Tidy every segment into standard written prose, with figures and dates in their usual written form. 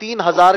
3000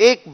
1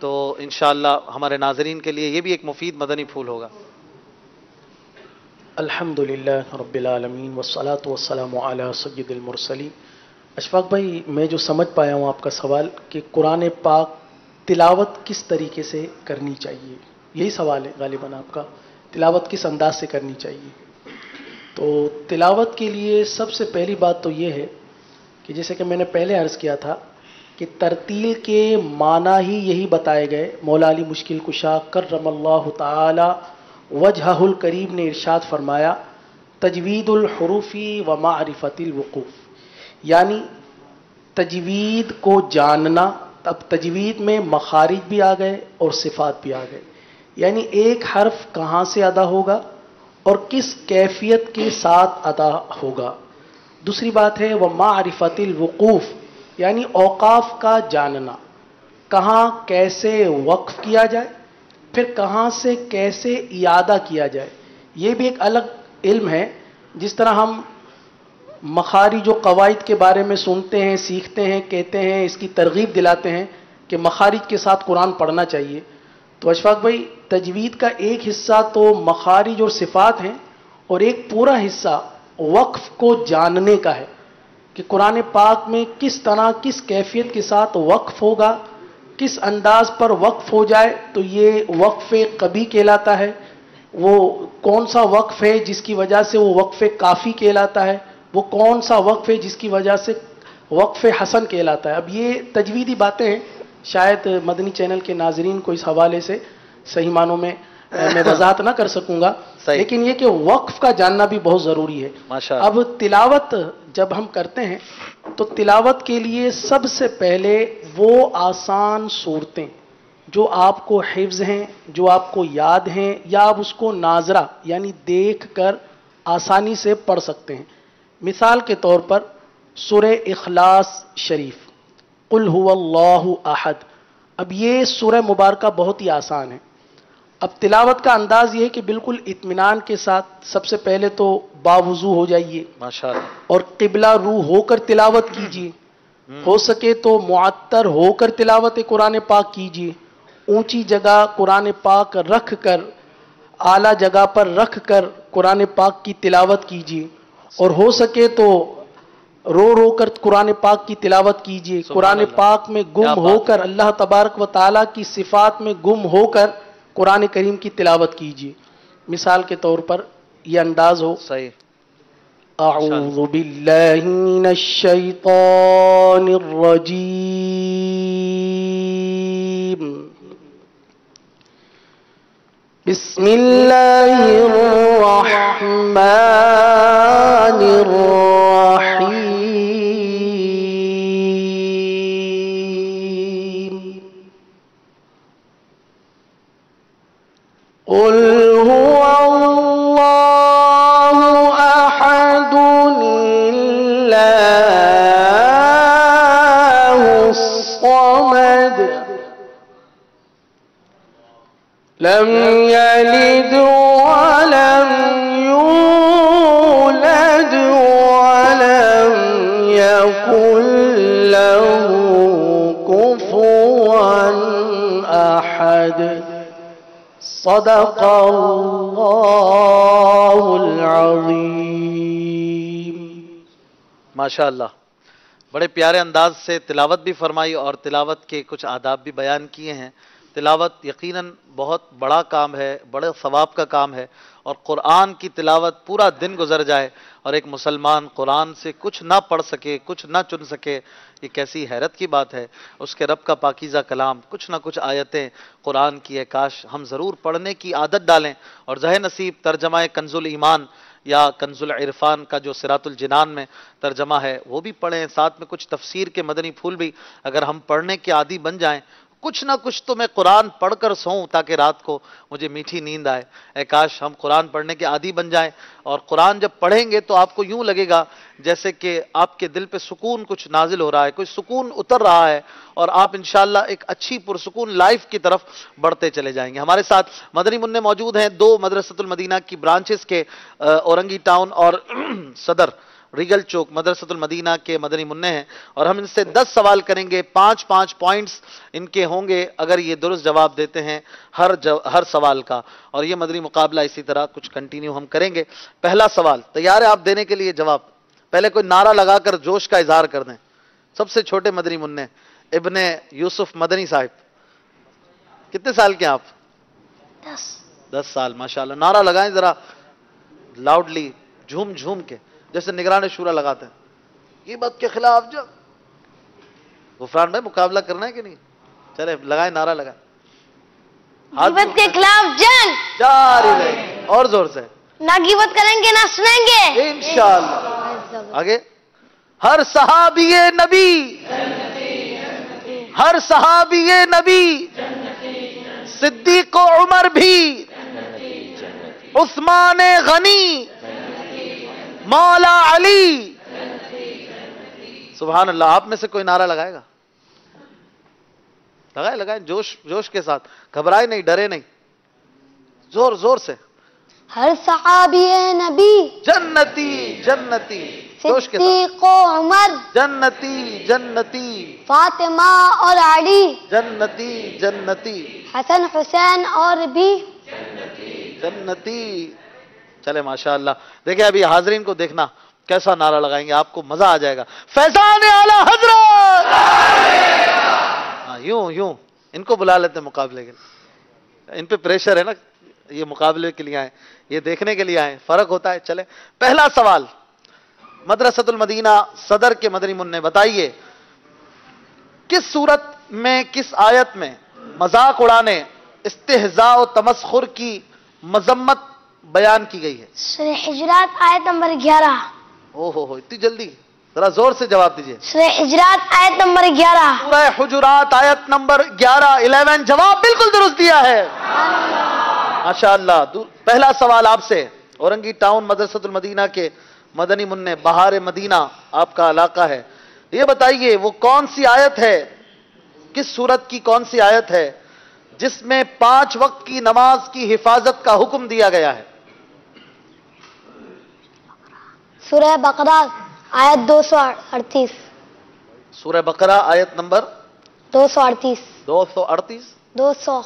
تو انشاءاللہ ہمارے ناظرین کے لیے یہ بھی ایک مفید مدنی پھول ہوگا۔ الحمدللہ رب العالمین والصلاة والسلام علی سید المرسلین۔ اشفاق بھائی، میں جو سمجھ پایا ہوں آپ کا سوال کہ قرآن پاک تلاوت کس طریقے سے کرنی چاہیے، یہی سوال ہے غالباً آپ کا، تلاوت کس انداز سے کرنی چاہیے۔ تو تلاوت کے لیے سب سے پہلی بات تو یہ ہے کہ جیسے کہ میں نے پہلے عرض کیا تھا کہ ترتیل کے معنی ہی یہی بتائے گئے۔ مولا علی مشکل کشا کرم اللہ تعالی وجہہ الکریم نے ارشاد فرمایا تجوید الحروفی و معرفت الوقوف، یعنی تجوید کو جاننا۔ اب تجوید میں مخارج بھی آ گئے اور صفات بھی آ گئے، یعنی ایک حرف کہاں سے ادا ہوگا اور کس کیفیت کے ساتھ ادا ہوگا۔ دوسری بات ہے وہ معرفت الوقوف، یعنی اوقاف کا جاننا، کہاں کیسے وقف کیا جائے، پھر کہاں سے کیسے اعادہ کیا جائے، یہ بھی ایک الگ علم ہے۔ جس طرح ہم مخارج و قواعد کے بارے میں سنتے ہیں، سیکھتے ہیں، کہتے ہیں، اس کی ترغیب دلاتے ہیں کہ مخارج کے ساتھ قرآن پڑھنا چاہیے، تو اشفاق بھائی تجوید کا ایک حصہ تو مخارج اور صفات ہیں اور ایک پورا حصہ وقف کو جاننے کا ہے کہ قرآن پاک میں کس طرح کس کیفیت کے ساتھ وقف ہوگا، کس انداز پر وقف ہو جائے تو یہ وقف قبی کہلاتا ہے، وہ کون سا وقف ہے جس کی وجہ سے وہ وقف کافی کہلاتا ہے، وہ کون سا وقف ہے جس کی وجہ سے وقف حسن کہلاتا ہے۔ اب یہ تجویدی باتیں ہیں، شاید مدنی چینل کے ناظرین کو اس حوالے سے صحیح معنوں میں میں وضاحت نہ کر سکوں گا، لیکن یہ کہ وقف کا جاننا بھی بہت ضروری ہے۔ اب تلاوت جب ہم کرتے ہیں تو تلاوت کے لیے سب سے پہلے وہ آسان صورتیں جو آپ کو حفظ ہیں، جو آپ کو یاد ہیں، یا آپ اس کو ناظرہ یعنی دیکھ کر آسانی سے پڑھ سکتے ہیں۔ مثال کے طور پر سورہ اخلاص شریف، قل هو اللہ احد، اب یہ سورہ مبارکہ بہت ہی آسان ہے۔ اب تلاوت کا انداز یہ ہے کہ بالکل اطمینان کے ساتھ سب سے پہلے تو باوضو ہو جائیے اور قبلہ رو ہو کر تلاوت کیجیے، ہو سکے تو معطر ہو کر تلاوت قرآن پاک کیجیے، اونچی جگہ قرآن پاک رکھ کر، اعلیٰ جگہ پر رکھ کر قرآن پاک کی تلاوت کیجیے، اور ہو سکے تو رو رو کر قرآن پاک کی تلاوت کیجیے، قرآن پاک میں گم ہو کر، اللہ تبارک و تعالیٰ کی صفات میں گم ہو کر قرآن کریم کی تلاوت کیجیے۔ مثال کے طور پر یہ انداز ہو، اعوذ باللہ من الشیطان الرجیم، بسم اللہ الرحمن الرحیم، قل هو اللہ احد اللہ الصمد لم یلد ولم یولد ولم یکن له کفوا احد، صدق اللہ العظیم۔ ماشاء اللہ، بڑے پیارے انداز سے تلاوت بھی فرمائی اور تلاوت کے کچھ آداب بھی بیان کیے ہیں۔ تلاوت یقیناً بہت بڑا کام ہے، بڑے ثواب کا کام ہے، اور قرآن کی تلاوت پورا دن گزر جائے اور ایک مسلمان قرآن سے کچھ نہ پڑھ سکے، کچھ نہ چن سکے، یہ کیسی حیرت کی بات ہے۔ اس کے رب کا پاکیزہ کلام، کچھ نہ کچھ آیتیں قرآن کی ہے، کاش ہم ضرور پڑھنے کی عادت ڈالیں، اور ذہ نصیب ترجمہ کنز الایمان یا کنز العرفان کا جو صراط الجنان میں ترجمہ ہے وہ بھی پڑھیں، ساتھ میں کچھ تفسیر کے مدنی پھول بھی اگر ہم پڑھنے کے عادی بن جائیں، کچھ نہ کچھ تو میں قرآن پڑھ کر سوؤں تاکہ رات کو مجھے میٹھی نیند آئے۔ اے کاش ہم قرآن پڑھنے کے عادی بن جائیں، اور قرآن جب پڑھیں گے تو آپ کو یوں لگے گا جیسے کہ آپ کے دل پہ سکون کچھ نازل ہو رہا ہے، کوئی سکون اتر رہا ہے، اور آپ انشاءاللہ ایک اچھی پرسکون لائف کی طرف بڑھتے چلے جائیں گے۔ ہمارے ساتھ مدنی منع موجود ہیں، دو مدرسۃ المدینہ کی برانچز کے اورنگی ٹاؤن اور صدر ریگل چوک مدرسۃ المدینہ کے مدنی منع ہیں، اور ہم ان سے 10 سوال کریں گے، 5 پوائنٹس ان کے ہوں گے اگر یہ درست جواب دیتے ہیں ہر سوال کا، اور یہ مدنی مقابلہ اسی طرح کچھ کنٹینیو ہم کریں گے۔ پہلا سوال تیار ہے آپ دینے کے لیے جواب؟ پہلے کوئی نعرہ لگا کر جوش کا اظہار کر دیں۔ سب سے چھوٹے مدنی منع ابن یوسف مدنی صاحب، کتنے سال کے ہیں آپ؟ 10 سال، ماشاءاللہ۔ نعرہ لگائیں ذرا لاؤڈلی، جھوم جھوم کے، جیسے نگران شورا لگاتے ہیں، غیبت کے خلاف جنگ۔ غفران بھائی مقابلہ کرنا ہے کہ نہیں؟ چلے لگائیں، نعرہ لگائیں، غیبت کے خلاف جنگ جاری رہے، اور زور سے، نہ غیبت کریں گے نہ سنیں گے انشاءاللہ۔ آگے، ہر صحابی نبی، ہر صحابی نبی، صدیق و عمر بھی، عثمان غنی، مولا علی، سبحان اللہ۔ آپ میں سے کوئی نعرہ لگائے گا؟ لگائیں جوش کے ساتھ، گھبرائے نہیں، ڈرے نہیں، زور زور سے۔ ہر صحابی نبی، جنتی جنتی، جوش کے ساتھ، صدیق و عمر، جنتی جنتی، فاطمہ اور علی، جنتی جنتی، حسن حسین اور بھی جنتی۔ چلے ماشاءاللہ۔ دیکھیں ابھی حاضرین کو دیکھنا کیسا نعرہ لگائیں گے، آپ کو مزہ آ جائے گا۔ فیضان اعلی حضرت، یوں ان کو بلا لیتے ہیں مقابلے کے لیے، ان پہ پریشر ہے نا، یہ مقابلے کے لیے آئے، یہ دیکھنے کے لیے آئے، فرق ہوتا ہے۔ چلے پہلا سوال مدرسۃ المدینہ صدر کے مدنی منع، بتائیے کس صورت میں، کس آیت میں مذاق اڑانے، استہزاء و تمسخر کی مذمت بیان کی گئی ہے؟ سورہ حجرات آیت نمبر 11۔ ہو اتنی جلدی، ذرا زور سے جواب دیجئے۔ سورہ حجرات آیت نمبر 11۔ سورہ حجرات آیت نمبر 11 جواب بالکل درست دیا ہے، ماشاءاللہ۔ پہلا سوال آپ سے، اورنگی ٹاؤن مدرسۃ المدینہ کے مدنی منع، بہار مدینہ آپ کا علاقہ ہے، یہ بتائیے وہ کون سی آیت ہے، کس سورت کی کون سی آیت ہے جس میں 5 وقت کی نماز کی حفاظت کا حکم دیا گیا ہے؟ سورہ بقرہ آیت 238۔ سورہ بقرہ آیت نمبر 238۔ 238، 200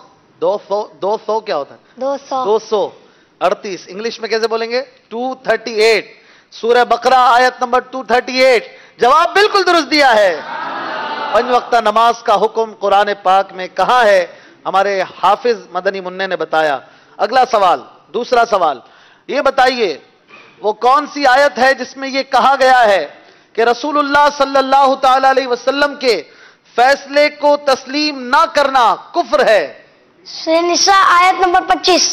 200 کیا ہوتا ہے؟ 200 238، انگلش میں کیسے بولیں گے؟ 238۔ سورہ بقرہ آیت نمبر 238، جواب بالکل درست دیا ہے۔ 5 وقتہ نماز کا حکم قرآن پاک میں کہاں ہے؟ ہمارے حافظ مدنی منع نے بتایا۔ اگلا سوال، دوسرا سوال، یہ بتائیے وہ کون سی آیت ہے جس میں یہ کہا گیا ہے کہ رسول اللہ صلی اللہ تعالی علیہ وسلم کے فیصلے کو تسلیم نہ کرنا کفر ہے؟ سورہ نساء آیت نمبر 25۔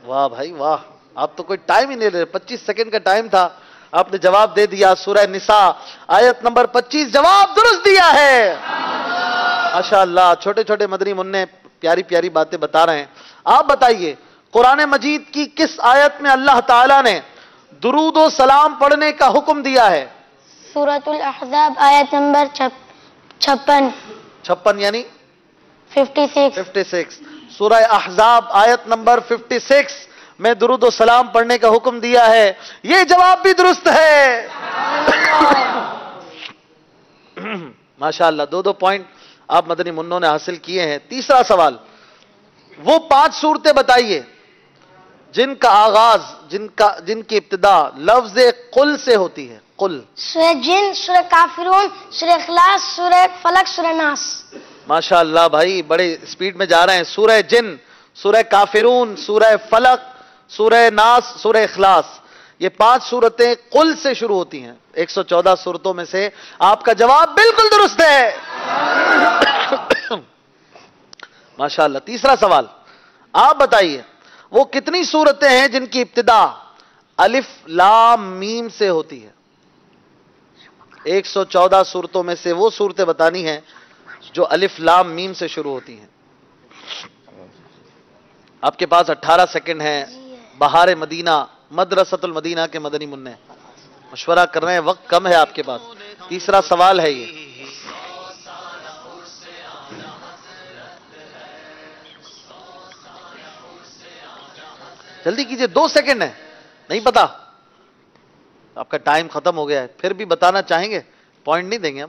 واہ بھائی واہ، آپ تو کوئی ٹائم ہی نہیں لے رہے، 25 سیکنڈ کا ٹائم تھا، آپ نے جواب دے دیا۔ سورہ نساء آیت نمبر 25 جواب درست دیا ہے، ماشاءاللہ۔ چھوٹے چھوٹے مدنی منع پیاری پیاری باتیں بتا رہے ہیں۔ آپ بتائیے قرآن مجید کی کس آیت میں اللہ تعالیٰ نے درود و سلام پڑھنے کا حکم دیا ہے؟ سورۃ الاحزاب آیت نمبر 56۔ 56 یعنی 56۔ 56۔ سورہ احزاب آیت نمبر 56 میں درود و سلام پڑھنے کا حکم دیا ہے، یہ جواب بھی درست ہے، ماشاءاللہ۔ 2 پوائنٹ آپ مدنی منوں نے حاصل کیے ہیں۔ تیسرا سوال، وہ 5 صورتیں بتائیے جن کا آغاز، جن کی ابتدا لفظ قل سے ہوتی ہے؟ قل، سورہ جن، سورہ کافرون، سورہ اخلاص، سورہ فلق، سورہ ناس۔ ماشاءاللہ بھائی بڑے سپیڈ میں جا رہے ہیں۔ سورہ جن، سورہ کافرون، سورہ فلق، سورہ ناس، سورہ اخلاص، یہ 5 صورتیں قل سے شروع ہوتی ہیں۔ 114 صورتوں میں سے آپ کا جواب بالکل درست ہے، ماشاءاللہ۔ تیسرا سوال، آپ بتائیے وہ کتنی صورتیں ہیں جن کی ابتدا الف لام میم سے ہوتی ہے؟ 114 صورتوں میں سے وہ صورتیں بتانی ہیں جو الف لام میم سے شروع ہوتی ہیں۔ آپ کے پاس 18 سیکنڈ ہیں۔ بہار مدینہ مدرسۃ المدینہ کے مدنی منع مشورہ کر رہے ہیں، وقت کم ہے آپ کے پاس۔ تیسرا سوال ہے یہ، جلدی کیجئے، 2 سیکنڈ ہے، نہیں پتا؟ آپ کا ٹائم ختم ہو گیا ہے، پھر بھی بتانا چاہیں گے؟ پوائنٹ نہیں دیں گے ہم.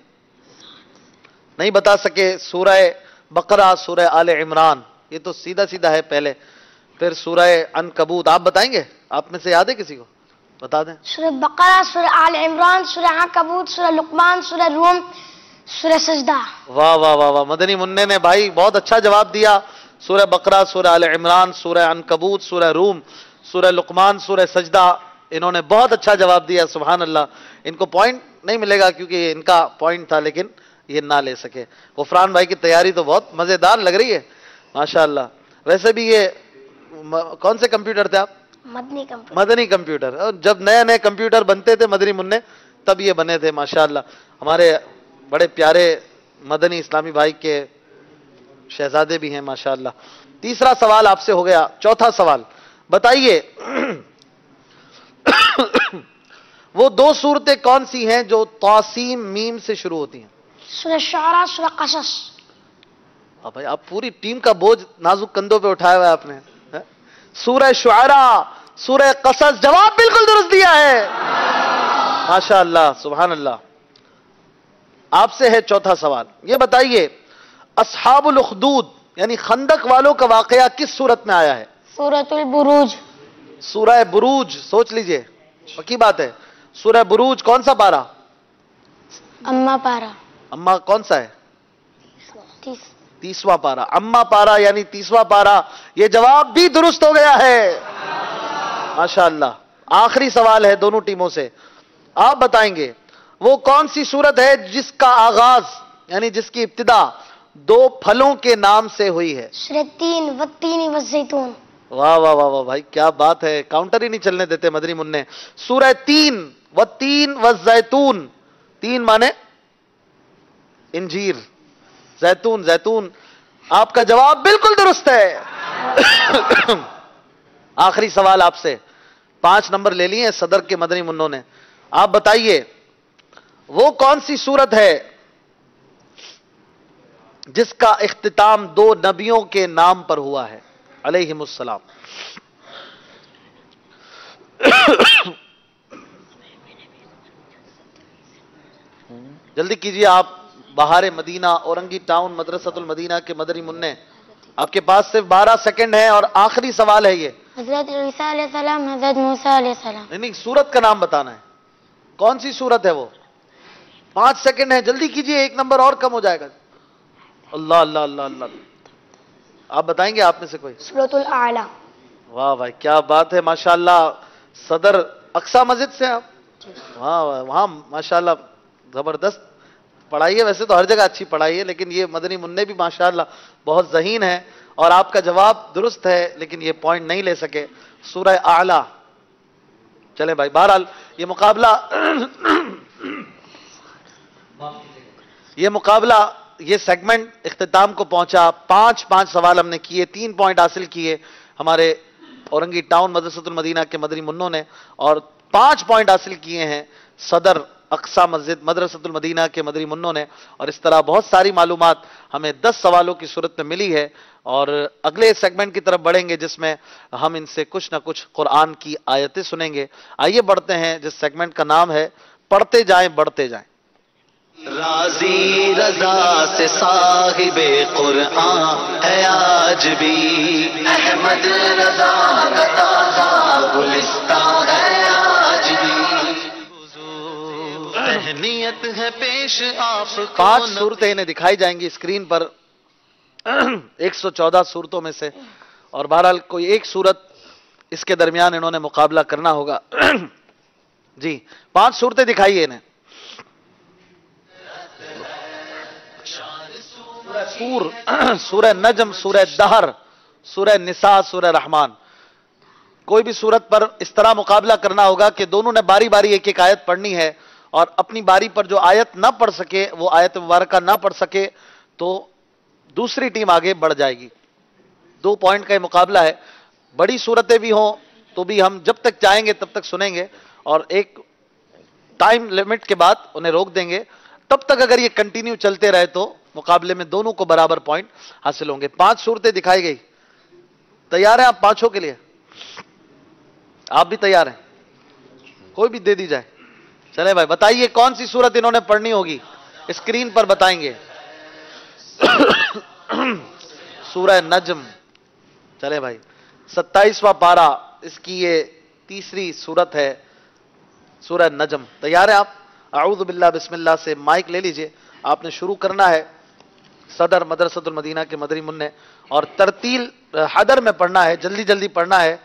نہیں بتا سکے سورہ بقرہ، سورہ آل عمران، یہ تو سیدھا سیدھا ہے پہلے، پھر سورہ عنکبوت. آپ بتائیں گے؟ آپ میں سے یاد ہے کسی کو؟ بتا دیں. سورہ بقرہ، سورہ آل عمران، سورہ عنکبوت، سورہ لقمان، سورہ روم، سورہ سجدہ. واہ واہ واہ واہ، مدنی منع نے بھائی بہت اچھا جواب دیا. سورہ بقرہ، سورہ آل عمران، سورہ عنکبوت، سورہ روم، سورہ لقمان، سورہ سجدہ، انہوں نے بہت اچھا جواب دیا. سبحان اللہ. ان کو پوائنٹ نہیں ملے گا کیونکہ یہ ان کا پوائنٹ تھا، لیکن یہ نہ لے سکے. غفران بھائی کی تیاری تو بہت مزیدار لگ رہی ہے ماشاءاللہ. ویسے بھی یہ کون سے کمپیوٹر تھے آپ؟ مدنی کمپیوٹر. مدنی کمپیوٹر. اور جب نئے نئے کمپیوٹر بنتے تھے مدنی منع، تب یہ بنے تھے ماشاءاللہ. ہمارے بڑے پیارے مدنی اسلامی بھائی کے شہزادے بھی ہیں ماشاءاللہ. تیسرا سوال آپ سے ہو گیا. چوتھا سوال بتائیے، وہ دو صورتیں کون سی ہیں جو طاسیم میم سے شروع ہوتی ہیں؟ سورہ شعراء، سورہ قصص. بھائی آپ پوری ٹیم کا بوجھ نازک کندھوں پہ اٹھایا ہوا ہے آپ نے. سورہ شعراء، سورہ قصص. جواب بالکل درست دیا ہے ماشاءاللہ. سبحان اللہ. آپ سے ہے چوتھا سوال. یہ بتائیے، اصحاب الاخدود یعنی خندق والوں کا واقعہ کس سورت میں آیا ہے؟ سورۃ البروج. سورہ بروج. سوچ لیجئے، پکی بات ہے. سورہ بروج کون سا پارا؟ اما پارا. اما کون سا ہے؟ 30. 30واں پارا. اما پارا یعنی 30واں پارا. یہ جواب بھی درست ہو گیا ہے ماشاءاللہ. آخری سوال ہے دونوں ٹیموں سے. آپ بتائیں گے وہ کون سی سورت ہے جس کا آغاز یعنی جس کی ابتدا دو پھلوں کے نام سے ہوئی ہے؟ سورہ تین، والتین والزیتون. واہ واہ واہ واہ بھائی کیا بات ہے، کاؤنٹر ہی نہیں چلنے دیتے مدنی منع. سورہ تین، والتین والزیتون. تین مانے انجیر، زیتون زیتون. آپ کا جواب بالکل درست ہے. آخری سوال آپ سے. 5 نمبر لے لیے صدر کے مدنی منوں نے. آپ بتائیے وہ کون سی سورت ہے جس کا اختتام 2 نبیوں کے نام پر ہوا ہے علیہم السلام؟ جلدی کیجئے آپ. بہار مدینہ، اورنگی ٹاؤن، مدرسۃ المدینہ کے مدنی منع. آپ کے پاس صرف 12 سیکنڈ ہیں اور آخری سوال ہے یہ. حضرت عیسیٰ علیہ السلام، حضرت موسیٰ علیہ السلام. نہیں سورت کا نام بتانا ہے. کون سی سورت ہے وہ؟ 5 سیکنڈ ہے، جلدی کیجئے، 1 نمبر اور کم ہو جائے گا. اللہ اللہ اللہ اللہ. آپ بتائیں گے آپ میں سے کوئی؟ سورۃ الاعلی. واہ بھائی کیا بات ہے ماشاءاللہ. صدر اقصی مسجد سے آپ؟ واہ وہاں ماشاءاللہ زبردست پڑھائی ہے. ویسے تو ہر جگہ اچھی پڑھائی ہے، لیکن یہ مدنی منع بھی ماشاءاللہ بہت ذہین ہے. اور آپ کا جواب درست ہے لیکن یہ پوائنٹ نہیں لے سکے. سورہ اعلی. چلیں بھائی بہرحال یہ مقابلہ یہ سیگمنٹ اختتام کو پہنچا. 5 سوال ہم نے کیے، 3 پوائنٹ حاصل کیے ہمارے اورنگی ٹاؤن مدرسۃ المدینہ کے مدنی منوں نے، اور 5 پوائنٹ حاصل کیے ہیں صدر اقصی مسجد مدرسۃ المدینہ کے مدنی منوں نے. اور اس طرح بہت ساری معلومات ہمیں 10 سوالوں کی صورت میں ملی ہے. اور اگلے سیگمنٹ کی طرف بڑھیں گے جس میں ہم ان سے کچھ نہ کچھ قرآن کی آیتیں سنیں گے. آئیے بڑھتے ہیں جس سیگمنٹ کا نام ہے پڑھتے جائیں بڑھتے جائیں. راضی رضا سے صاحب قرآن ہے آج بھی، احمد رضا کا تازہ گلستان ہے آج بھی. اہمیت ہے پیش آپ کو 5 صورتیں انہیں دکھائی جائیں گی اسکرین پر 114 صورتوں میں سے. اور بہرحال کوئی ایک صورت اس کے درمیان انہوں نے مقابلہ کرنا ہوگا. جی 5 صورتیں دکھائیے انہیں. سورہ نجم، سورہ دہر، سورہ نساء، سورہ رحمان. کوئی بھی صورت پر اس طرح مقابلہ کرنا ہوگا کہ دونوں نے باری باری ایک ایک آیت پڑھنی ہے، اور اپنی باری پر جو آیت نہ پڑھ سکے، وہ آیت مبارکہ نہ پڑھ سکے، تو دوسری ٹیم آگے بڑھ جائے گی. 2 پوائنٹ کا یہ مقابلہ ہے. بڑی صورتیں بھی ہوں تو بھی ہم جب تک چاہیں گے تب تک سنیں گے، اور ایک ٹائم لمٹ کے بعد انہیں روک دیں گے. تب تک اگر یہ کنٹینیو چلتے رہے تو مقابلے میں دونوں کو برابر پوائنٹ حاصل ہوں گے. 5 صورتیں دکھائی گئی. تیار ہیں آپ 5 کے لیے؟ آپ بھی تیار ہیں؟ کوئی بھی دے دی جائے. چلے بھائی بتائیے کون سی سورت انہوں نے پڑھنی ہوگی، اسکرین پر بتائیں گے. سورہ نجم. چلے بھائی 27واں پارہ، اس کی یہ تیسری سورت ہے سورہ نجم. تیار ہیں آپ؟ اعوذ باللہ بسم اللہ سے مائک لے لیجئے. آپ نے شروع کرنا ہے صدر مدرسۃ المدینہ کے مدنی منع، اور ترتیل حدر میں پڑھنا ہے، جلدی جلدی پڑھنا ہے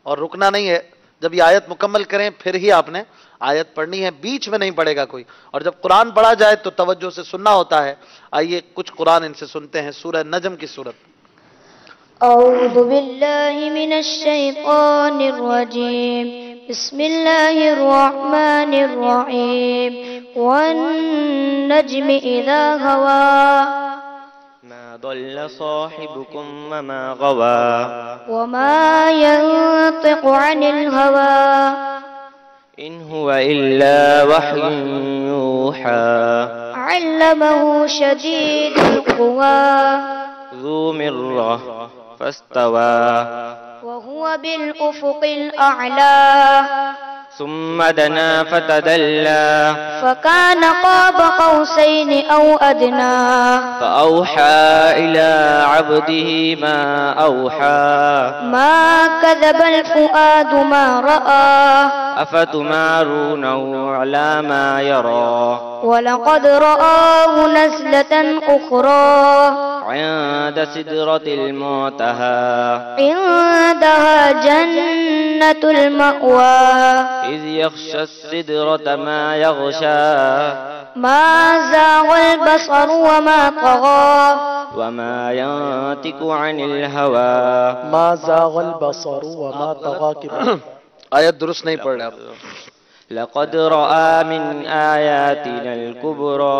اور رکنا نہیں ہے. جب یہ آیت مکمل کریں پھر ہی آپ نے آیت پڑھنی ہے، بیچ میں نہیں پڑھے گا کوئی. اور جب قرآن پڑھا جائے تو توجہ سے سننا ہوتا ہے. آئیے کچھ قرآن ان سے سنتے ہیں. سورہ نجم کی سورت. أعوذ بالله من الشيطان الرجيم بسم الله الرحمن الرحيم والنجم إذا هوى ما ضل صاحبكم وما غوى وما ينطق عن الهوى إن هو إلا وحي يوحى علمه شديد القوى ذو مرة فاستوى وهو بالأفق الأعلى ثم دنا فتدلى فكان قاب قوسين أو أدنى فأوحى إلى عبده ما أوحى ما كذب الفؤاد ما رأى أفتمارونه على ما يرى ولقد رآه نزلة أخرى عند سدرة المنتهى عندها جنة المأوى إذ يغشى السدرة ما يغشى ما زاغ البصر وما طغى وما ينطق عن الهوى ما زاغ البصر وما طغى کے بعد آیت درست نہیں پڑھ رہے آپ. لقد رأى من آياتنا الكبرى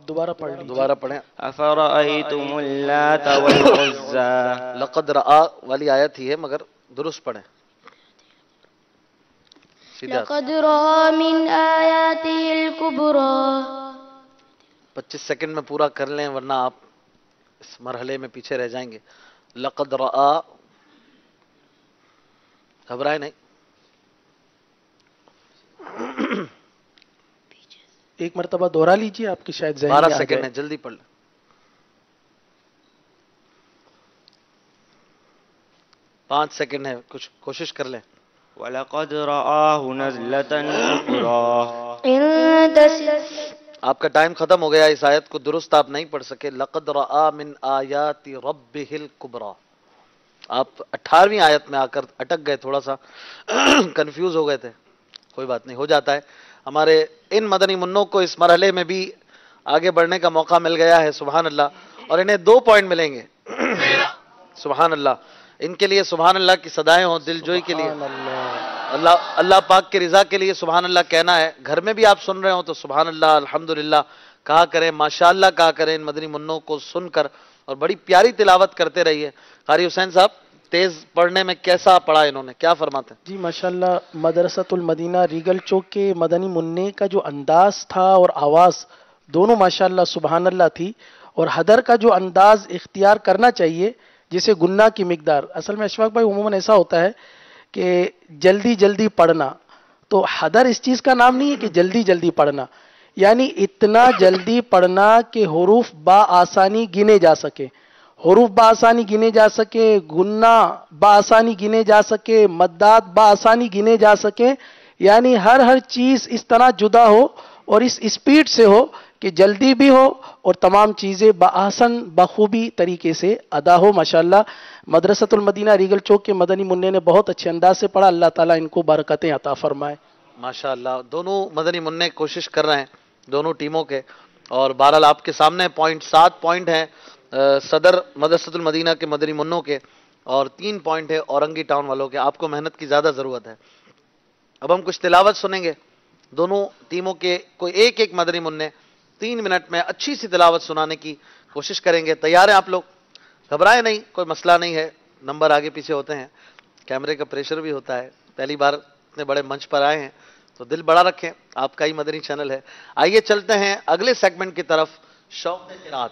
دوبارہ پڑھ لیجیے. دوبارہ پڑھیں. أفرأيتم اللات والعزى لقد رآ والی آیت ہی ہے مگر درست پڑھیں. سیدھا لقد رأى من آياته الكبرى 25 سیکنڈ میں پورا کر لیں ورنہ آپ اس مرحلے میں پیچھے رہ جائیں گے. لقد رآ، گھبرائے نہیں. ایک مرتبہ دوہرا لیجیے، آپ کی شاید ذہن 12 سیکنڈ ہے، جلدی پڑھ لیں. 5 سیکنڈ ہے، کچھ کوشش کر لیں. وَلَقَدْ رَآهُ نَزْلَةً أُخْرَى آپ کا ٹائم ختم ہو گیا، اس آیت کو درست آپ نہیں پڑھ سکے. لقد رآ من آیات ربہ الکبریٰ. آپ 18ویں آیت میں آ کر اٹک گئے، تھوڑا سا کنفیوز ہو گئے تھے. کوئی بات نہیں، ہو جاتا ہے. ہمارے ان مدنی منوں کو اس مرحلے میں بھی آگے بڑھنے کا موقع مل گیا ہے، سبحان اللہ. اور انہیں 2 پوائنٹ ملیں گے. سبحان اللہ. ان کے لیے سبحان اللہ کی صدائیں ہوں، دل جوئی کے لیے، اللہ پاک کے رضا کے لیے سبحان اللہ کہنا ہے. گھر میں بھی آپ سن رہے ہوں تو سبحان اللہ الحمدللہ کہا کریں، ماشاءاللہ کہا کریں. ان مدنی منوں کو سن کر اور بڑی پیاری تلاوت کرتے رہیے. قاری حسین صاحب تیز پڑھنے میں کیسا پڑھا انہوں نے، کیا فرماتے ہیں؟ جی ماشاءاللہ، مدرسۃ المدینہ ریگل چوک کے مدنی منع کا جو انداز تھا اور آواز دونوں ماشاءاللہ سبحان اللہ تھی. اور حدر کا جو انداز اختیار کرنا چاہیے جسے گناہ کی مقدار، اصل میں اشفاق بھائی عموماً ایسا ہوتا ہے کہ جلدی جلدی پڑھنا، تو حدر اس چیز کا نام نہیں ہے کہ جلدی جلدی پڑھنا، یعنی اتنا جلدی پڑھنا کہ حروف بآسانی گنے جا سکے، حروف بآسانی گنے جا سکے، گناہ بآسانی گنے جا سکے، مدات بآسانی گنے جا سکے. یعنی ہر چیز اس طرح جدا ہو اور اس اسپیڈ سے ہو کہ جلدی بھی ہو اور تمام چیزیں بآسن بخوبی طریقے سے ادا ہو. ماشاءاللہ مدرسۃ المدینہ ریگل چوک کے مدنی منع نے بہت اچھے انداز سے پڑھا. اللہ تعالیٰ ان کو برکتیں عطا فرمائے. ماشاءاللہ دونوں مدنی منع کوشش کر رہے ہیں، دونوں ٹیموں کے. اور بہرحال آپ کے سامنے 7 پوائنٹ ہیں صدر مدرسۃ المدینہ کے مدنی منوں کے، اور 3 پوائنٹ ہے اورنگی ٹاؤن والوں کے. آپ کو محنت کی زیادہ ضرورت ہے. اب ہم کچھ تلاوت سنیں گے. دونوں ٹیموں کے کوئی ایک مدنی منع 3 منٹ میں اچھی سی تلاوت سنانے کی کوشش کریں گے. تیار ہیں آپ لوگ؟ گھبرائے نہیں، کوئی مسئلہ نہیں ہے. نمبر آگے پیچھے ہوتے ہیں، کیمرے کا پریشر بھی ہوتا ہے. پہلی بار اتنے بڑے منچ پر آئے ہیں تو دل بڑا رکھیں، آپ کا ہی مدنی چینل ہے. آئیے چلتے ہیں اگلے سیگمنٹ کی طرف. شوق قرات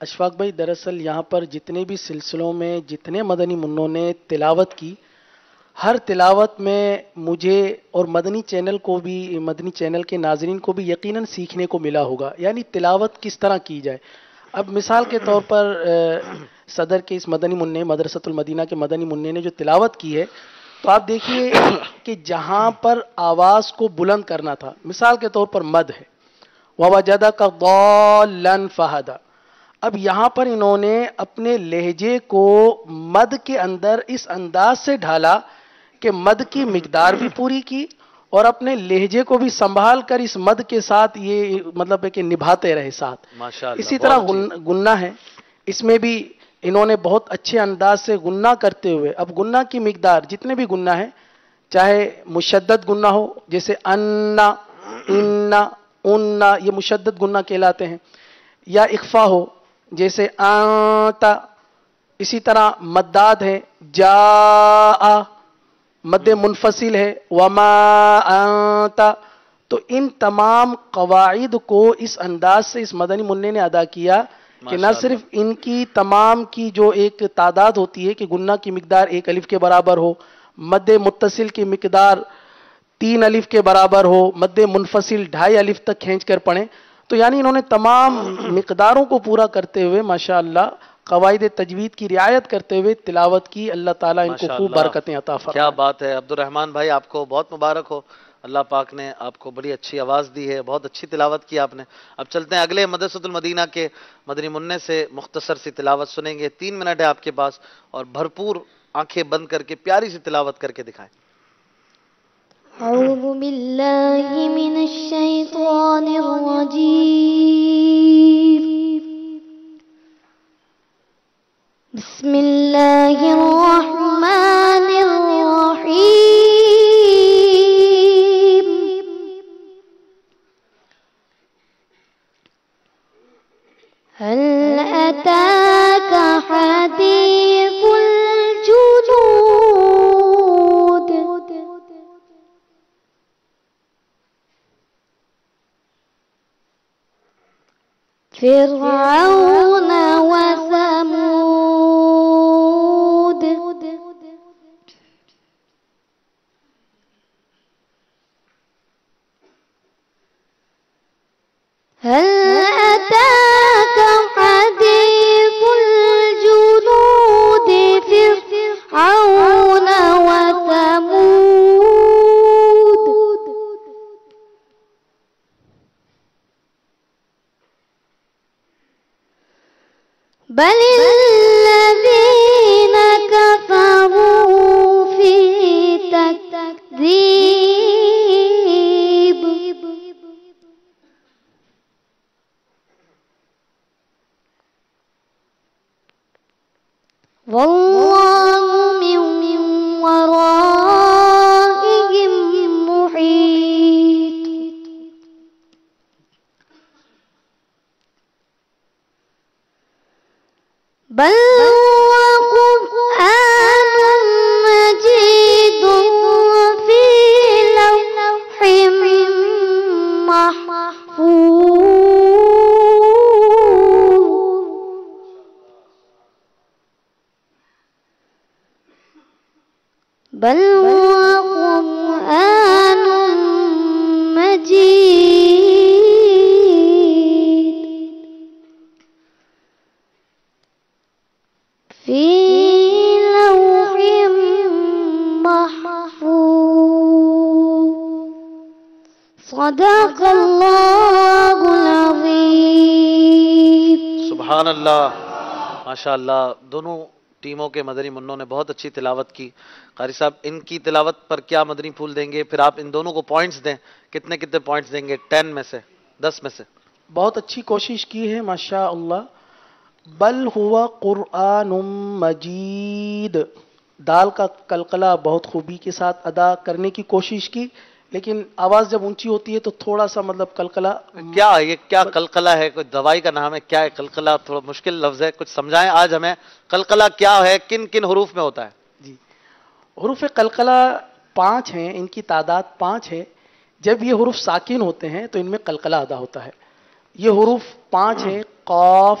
اشفاق بھائی دراصل یہاں پر جتنے بھی سلسلوں میں جتنے مدنی منوں نے تلاوت کی، ہر تلاوت میں مجھے اور مدنی چینل کو بھی، مدنی چینل کے ناظرین کو بھی یقیناً سیکھنے کو ملا ہوگا، یعنی تلاوت کس طرح کی جائے۔ اب مثال کے طور پر صدر کے اس مدنی منع، مدرسۃ المدینہ کے مدنی منع نے جو تلاوت کی ہے، تو آپ دیکھیے کہ جہاں پر آواز کو بلند کرنا تھا، مثال کے طور پر مد ہے، وَوَجَدَكَ ضَالًّا فَهَدَىٰ، اب یہاں پر انہوں نے اپنے لہجے کو مد کے اندر اس انداز سے ڈھالا کہ مد کی مقدار بھی پوری کی اور اپنے لہجے کو بھی سنبھال کر اس مد کے ساتھ یہ مطلب ہے کہ نبھاتے رہے ساتھ۔ ماشاءاللہ، اسی طرح گنہ ہے، اس میں بھی انہوں نے بہت اچھے انداز سے گنہ کرتے ہوئے، اب گنہ کی مقدار جتنے بھی گنہ ہیں، چاہے مشدد گنہ ہو جیسے انا، انا، انا، یہ مشدد گنہ کہلاتے ہیں، یا اخفا ہو جیسے آتا، اسی طرح مداد ہے، جاء، مد منفصل ہے، وما انتا، تو ان تمام قواعد کو اس انداز سے اس مدنی منع نے ادا کیا کہ نہ صرف ان کی تمام کی جو ایک تعداد ہوتی ہے کہ گنہ کی مقدار 1 الف کے برابر ہو، مد متصل کی مقدار 3 الف کے برابر ہو، مد منفصل 2.5 الف تک کھینچ کر پڑھیں، تو یعنی انہوں نے تمام مقداروں کو پورا کرتے ہوئے ماشاءاللہ قواعد تجوید کی رعایت کرتے ہوئے تلاوت کی۔ اللہ تعالیٰ ان کو خوب برکتیں عطا فرمائے۔ کیا بات ہے عبد الرحمن بھائی، آپ کو بہت مبارک ہو، اللہ پاک نے آپ کو بڑی اچھی آواز دی ہے، بہت اچھی تلاوت کی آپ نے۔ اب چلتے ہیں اگلے مدرسۃ المدینہ کے مدنی منع سے مختصر سی تلاوت سنیں گے، 3 منٹ ہے آپ کے پاس، اور بھرپور آنکھیں بند کر کے پیاری سی تلاوت کر کے دکھائیں۔ اعوذ باللہ من الشیطان الرجیم، بسم اللہ الرحمن الرحیم، هل أتاك حديث الجنود فرعون وثمود هل أتاك حديث الجنود فرعون وثمود بل الذين كفروا في تكذيب والله من ورائهم محيط بل هو قرآن مجيد في لوح محفوظ بل هو قرآن مجيد في لوح محفوظ صدق اللہ العظیم۔ سبحان اللہ، ماشاءاللہ، دونوں ٹیموں کے مدنی منوں نے بہت اچھی تلاوت کی۔ قاری صاحب، ان کی تلاوت پر کیا مدنی پھول دیں گے؟ پھر آپ ان دونوں کو پوائنٹس دیں، کتنے کتنے پوائنٹس دیں گے 10 میں سے، 10 میں سے؟ بہت اچھی کوشش کی ہے ماشاء اللہ۔ بل ہوا قرآن مجید، دال کا قلقلہ بہت خوبی کے ساتھ ادا کرنے کی کوشش کی، لیکن آواز جب اونچی ہوتی ہے تو تھوڑا سا مطلب قلقلہ۔ کیا یہ کیا قلقلہ ہے؟ کوئی دوائی کا نام ہے؟ کیا ہے قلقلہ؟ تھوڑا مشکل لفظ ہے، کچھ سمجھائیں آج ہمیں، قلقلہ کیا ہے، کن کن حروف میں ہوتا ہے؟ جی، حروف قلقلہ 5 ہیں، ان کی تعداد 5 ہے۔ جب یہ حروف ساکن ہوتے ہیں تو ان میں قلقلہ ادا ہوتا ہے۔ یہ حروف 5 ہیں، قاف،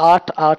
8-8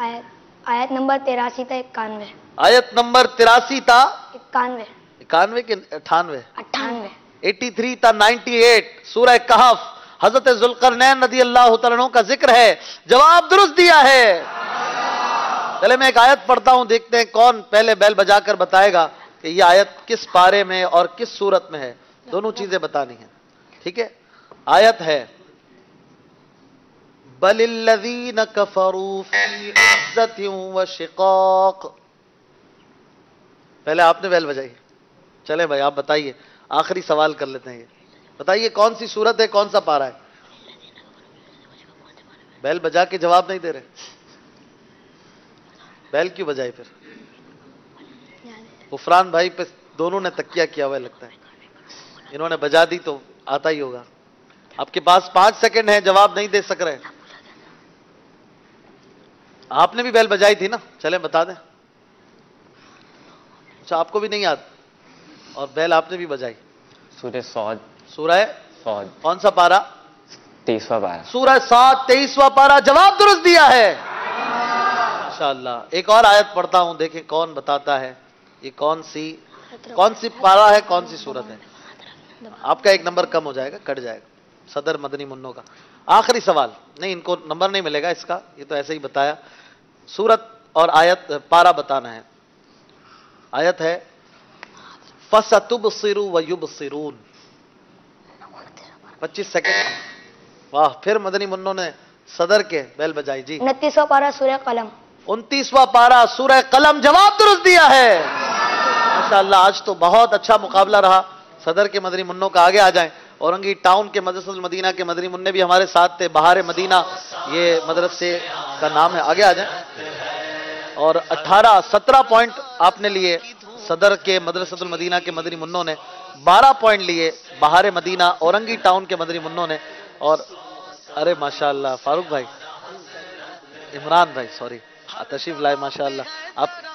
آیت نمبر 83 تا 91. آیت نمبر 83 تا 91. 91 کہ 98؟ 98. 83 تا 98 سورہ کہف. حضرت ذوالقرنین رضی اللہ تعالیٰ عنہ کا ذکر ہے. جواب درست دیا ہے. چلے میں ایک آیت پڑھتا ہوں، دیکھتے ہیں کون پہلے بیل بجا کر بتائے گا کہ یہ آیت کس پارے میں اور کس صورت میں ہے. دونوں چیزیں بتانی ہیں. ٹھیک ہے. آیت ہے بل الذین کفروا فی عزت و شقاق. پہلے آپ نے بیل بجائی. چلے بھائی آپ بتائیے، آخری سوال کر لیتے ہیں. یہ بتائیے کون سی صورت ہے، کون سا پارا ہے؟ بیل بجا کے جواب نہیں دے رہے. بیل کیوں بجائی پھر؟ غفران بھائی پہ دونوں نے تکیہ کیا ہوا لگتا ہے. انہوں نے بجا دی تو آتا ہی ہوگا. آپ کے پاس 5 سیکنڈ ہے، جواب نہیں دے سک رہے. آپ نے بھی بیل بجائی تھی نا، چلیں بتا دیں. اچھا آپ کو بھی نہیں یاد، اور بیل آپ نے بھی بجائی. سورہ صاد. سورہ صاد کون سا پارا؟ 23واں پارہ. سورہ 7 23واں پارا. جواب درست دیا ہے ماشاءاللہ. ایک اور آیت پڑھتا ہوں، دیکھیں کون بتاتا ہے یہ کون سی پارا ہے، کون سی صورت ہے. آپ کا 1 نمبر کم ہو جائے گا، کٹ جائے گا. صدر مدنی منوں کا آخری سوال. نہیں ان کو نمبر نہیں ملے گا اس کا، یہ تو ایسے ہی بتایا. سورت اور آیت پارا بتانا ہے. آیت ہے فَسَتُبْصِرُ وَيُبْصِرُونَ. 25 سیکنڈ. واہ، پھر مدنی منوں نے صدر کے بیل بجائی. جی 29واں پارہ سورہ قلم. 29واں پارا سورہ قلم. جواب درست دیا ہے ماشاءاللہ. آج تو بہت اچھا مقابلہ رہا. صدر کے مدنی منوں کا آگے آ جائیں. اورنگی ٹاؤن کے مدرسۃ المدینہ کے مدنی منع بھی ہمارے ساتھ تھے. بہار مدینہ یہ مدرسے کا نام ہے. آگے آ جائیں. اور 17 پوائنٹ آپ نے لیے صدر کے مدرسۃ المدینہ کے مدنی منوں نے. 12 پوائنٹ لیے بہار مدینہ اورنگی ٹاؤن کے مدنی منوں نے. اور ارے ماشاءاللہ فاروق بھائی، عمران بھائی سوری، تشریف لائے ماشاءاللہ.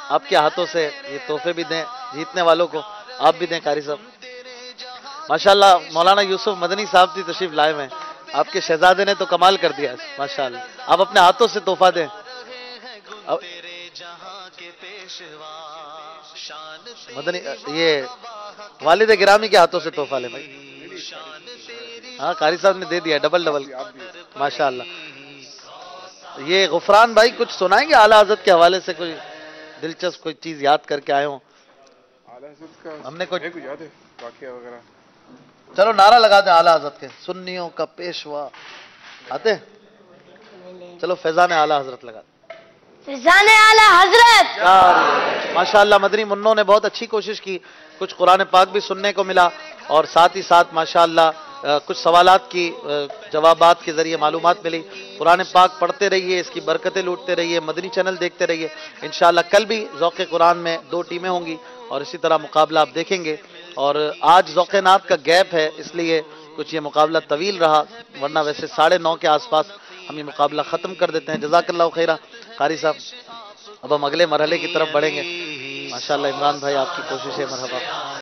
آپ کے ہاتھوں سے یہ تحفے بھی دیں جیتنے والوں کو. آپ بھی دیں قاری صاحب ماشاءاللہ. مولانا یوسف مدنی صاحب بھی تشریف لائے ہیں. آپ کے شہزادے نے تو کمال کر دیا ماشاءاللہ. آپ اپنے ہاتھوں سے تحفہ دیں. مدنی یہ والد گرامی کے ہاتھوں سے تحفہ لے بھائی. ہاں قاری صاحب نے دے دیا ڈبل ماشاءاللہ. یہ غفران بھائی کچھ سنائیں گے اعلیٰ حضرت کے حوالے سے؟ کوئی دلچسپ کوئی چیز یاد کر کے آئے ہوں؟ ہم نے کوئی یاد ہے واقعہ وغیرہ؟ چلو نعرہ لگا دیں اعلیٰ حضرت کے. سنیوں کا پیشوا آتے. چلو فیضان اعلیٰ حضرت لگا دیں. فیضان اعلیٰ حضرت. ماشاءاللہ مدنی منوں نے بہت اچھی کوشش کی. کچھ قرآن پاک بھی سننے کو ملا، اور ساتھ ہی ساتھ ماشاءاللہ کچھ سوالات کی جوابات کے ذریعے معلومات ملی. قرآن پاک پڑھتے رہیے، اس کی برکتیں لوٹتے رہیے، مدنی چینل دیکھتے رہیے. انشاءاللہ کل بھی ذوق قرآن میں 2 ٹیمیں ہوں گی، اور اسی طرح مقابلہ آپ دیکھیں گے. اور آج ذوق نعت کا گیپ ہے، اس لیے کچھ یہ مقابلہ طویل رہا، ورنہ ویسے 9:30 کے آس پاس ہم یہ مقابلہ ختم کر دیتے ہیں. جزاک اللہ خیرہ قاری صاحب. اب ہم اگلے مرحلے کی طرف بڑھیں گے. ماشاءاللہ عمران بھائی آپ کی کوشش ہے. مرحبا.